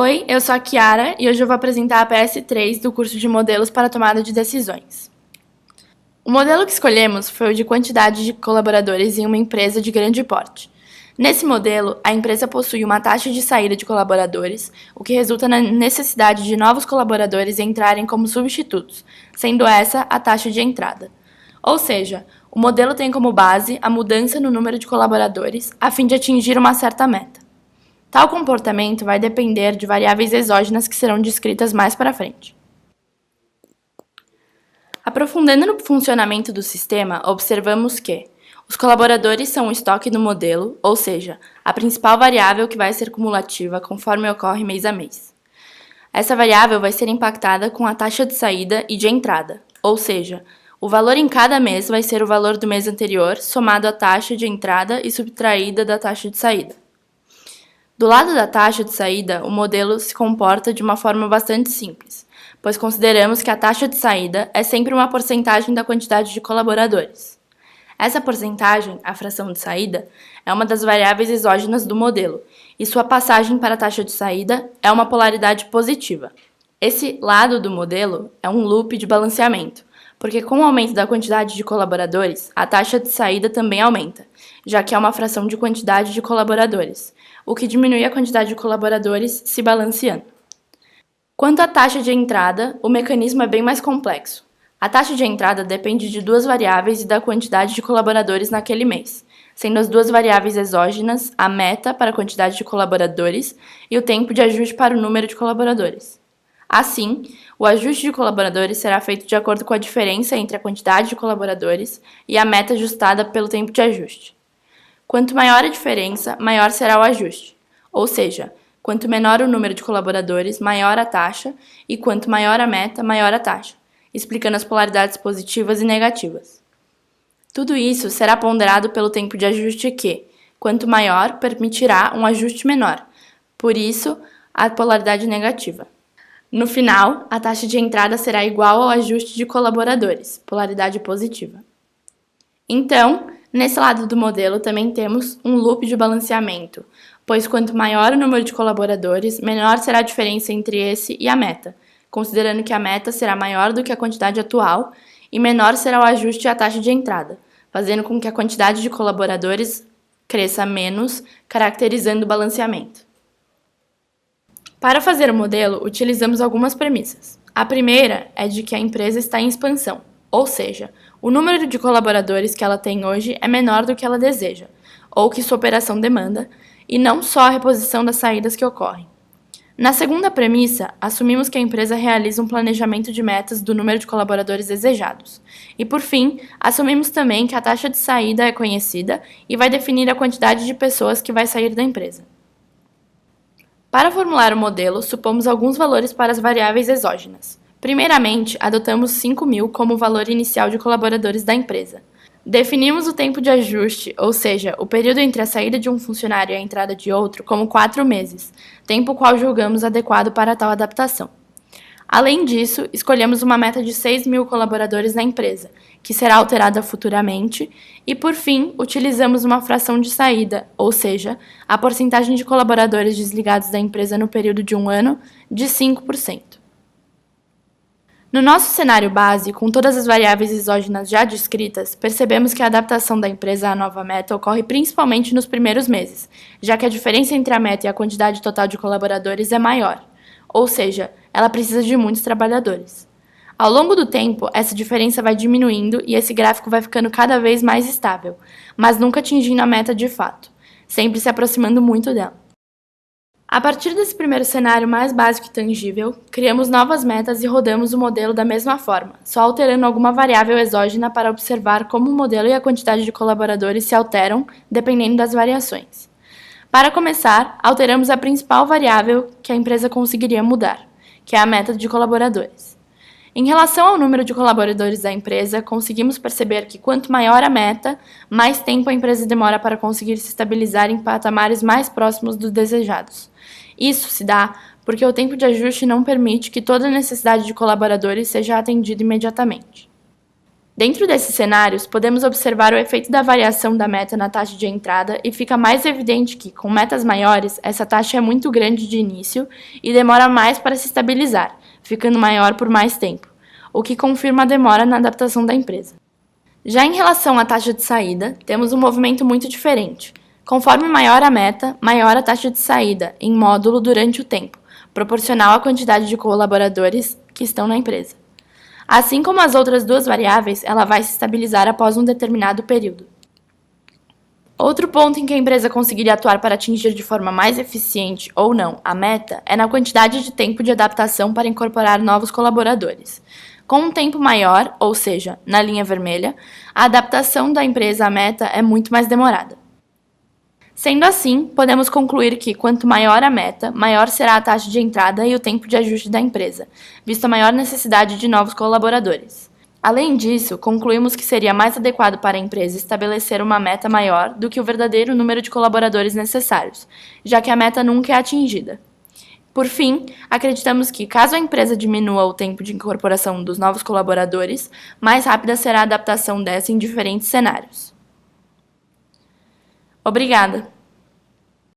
Oi, eu sou a Kiara e hoje eu vou apresentar a PS3 do curso de Modelos para Tomada de Decisões. O modelo que escolhemos foi o de quantidade de colaboradores em uma empresa de grande porte. Nesse modelo, a empresa possui uma taxa de saída de colaboradores, o que resulta na necessidade de novos colaboradores entrarem como substitutos, sendo essa a taxa de entrada. Ou seja, o modelo tem como base a mudança no número de colaboradores a fim de atingir uma certa meta. Tal comportamento vai depender de variáveis exógenas que serão descritas mais para frente. Aprofundando no funcionamento do sistema, observamos que os colaboradores são o estoque do modelo, ou seja, a principal variável que vai ser cumulativa conforme ocorre mês a mês. Essa variável vai ser impactada com a taxa de saída e de entrada, ou seja, o valor em cada mês vai ser o valor do mês anterior somado à taxa de entrada e subtraída da taxa de saída. Do lado da taxa de saída, o modelo se comporta de uma forma bastante simples, pois consideramos que a taxa de saída é sempre uma porcentagem da quantidade de colaboradores. Essa porcentagem, a fração de saída, é uma das variáveis exógenas do modelo, e sua passagem para a taxa de saída é uma polaridade positiva. Esse lado do modelo é um loop de balanceamento, porque com o aumento da quantidade de colaboradores, a taxa de saída também aumenta, já que é uma fração de quantidade de colaboradores, o que diminui a quantidade de colaboradores se balanceando. Quanto à taxa de entrada, o mecanismo é bem mais complexo. A taxa de entrada depende de duas variáveis e da quantidade de colaboradores naquele mês, sendo as duas variáveis exógenas a meta para a quantidade de colaboradores e o tempo de ajuste para o número de colaboradores. Assim, o ajuste de colaboradores será feito de acordo com a diferença entre a quantidade de colaboradores e a meta ajustada pelo tempo de ajuste. Quanto maior a diferença, maior será o ajuste, ou seja, quanto menor o número de colaboradores, maior a taxa, e quanto maior a meta, maior a taxa, explicando as polaridades positivas e negativas. Tudo isso será ponderado pelo tempo de ajuste que, quanto maior, permitirá um ajuste menor, por isso, a polaridade negativa. No final, a taxa de entrada será igual ao ajuste de colaboradores, polaridade positiva. Então, nesse lado do modelo também temos um loop de balanceamento, pois quanto maior o número de colaboradores, menor será a diferença entre esse e a meta, considerando que a meta será maior do que a quantidade atual e menor será o ajuste à taxa de entrada, fazendo com que a quantidade de colaboradores cresça menos, caracterizando o balanceamento. Para fazer o modelo, utilizamos algumas premissas. A primeira é de que a empresa está em expansão, ou seja, o número de colaboradores que ela tem hoje é menor do que ela deseja, ou que sua operação demanda, e não só a reposição das saídas que ocorrem. Na segunda premissa, assumimos que a empresa realiza um planejamento de metas do número de colaboradores desejados. E, por fim, assumimos também que a taxa de saída é conhecida e vai definir a quantidade de pessoas que vai sair da empresa. Para formular o modelo, supomos alguns valores para as variáveis exógenas. Primeiramente, adotamos 5.000 como valor inicial de colaboradores da empresa. Definimos o tempo de ajuste, ou seja, o período entre a saída de um funcionário e a entrada de outro, como 4 meses, tempo qual julgamos adequado para tal adaptação. Além disso, escolhemos uma meta de 6.000 colaboradores na empresa, que será alterada futuramente, e, por fim, utilizamos uma fração de saída, ou seja, a porcentagem de colaboradores desligados da empresa no período de 1 ano, de 5%. No nosso cenário base, com todas as variáveis exógenas já descritas, percebemos que a adaptação da empresa à nova meta ocorre principalmente nos primeiros meses, já que a diferença entre a meta e a quantidade total de colaboradores é maior, ou seja, ela precisa de muitos trabalhadores. Ao longo do tempo, essa diferença vai diminuindo e esse gráfico vai ficando cada vez mais estável, mas nunca atingindo a meta de fato, sempre se aproximando muito dela. A partir desse primeiro cenário mais básico e tangível, criamos novas metas e rodamos o modelo da mesma forma, só alterando alguma variável exógena para observar como o modelo e a quantidade de colaboradores se alteram dependendo das variações. Para começar, alteramos a principal variável que a empresa conseguiria mudar, que é a meta de colaboradores. Em relação ao número de colaboradores da empresa, conseguimos perceber que quanto maior a meta, mais tempo a empresa demora para conseguir se estabilizar em patamares mais próximos dos desejados. Isso se dá porque o tempo de ajuste não permite que toda a necessidade de colaboradores seja atendida imediatamente. Dentro desses cenários, podemos observar o efeito da variação da meta na taxa de entrada e fica mais evidente que, com metas maiores, essa taxa é muito grande de início e demora mais para se estabilizar, ficando maior por mais tempo, o que confirma a demora na adaptação da empresa. Já em relação à taxa de saída, temos um movimento muito diferente. Conforme maior a meta, maior a taxa de saída, em módulo durante o tempo, proporcional à quantidade de colaboradores que estão na empresa. Assim como as outras duas variáveis, ela vai se estabilizar após um determinado período. Outro ponto em que a empresa conseguiria atuar para atingir de forma mais eficiente ou não a meta é na quantidade de tempo de adaptação para incorporar novos colaboradores. Com um tempo maior, ou seja, na linha vermelha, a adaptação da empresa à meta é muito mais demorada. Sendo assim, podemos concluir que, quanto maior a meta, maior será a taxa de entrada e o tempo de ajuste da empresa, visto a maior necessidade de novos colaboradores. Além disso, concluímos que seria mais adequado para a empresa estabelecer uma meta maior do que o verdadeiro número de colaboradores necessários, já que a meta nunca é atingida. Por fim, acreditamos que, caso a empresa diminua o tempo de incorporação dos novos colaboradores, mais rápida será a adaptação dessa em diferentes cenários. Obrigada!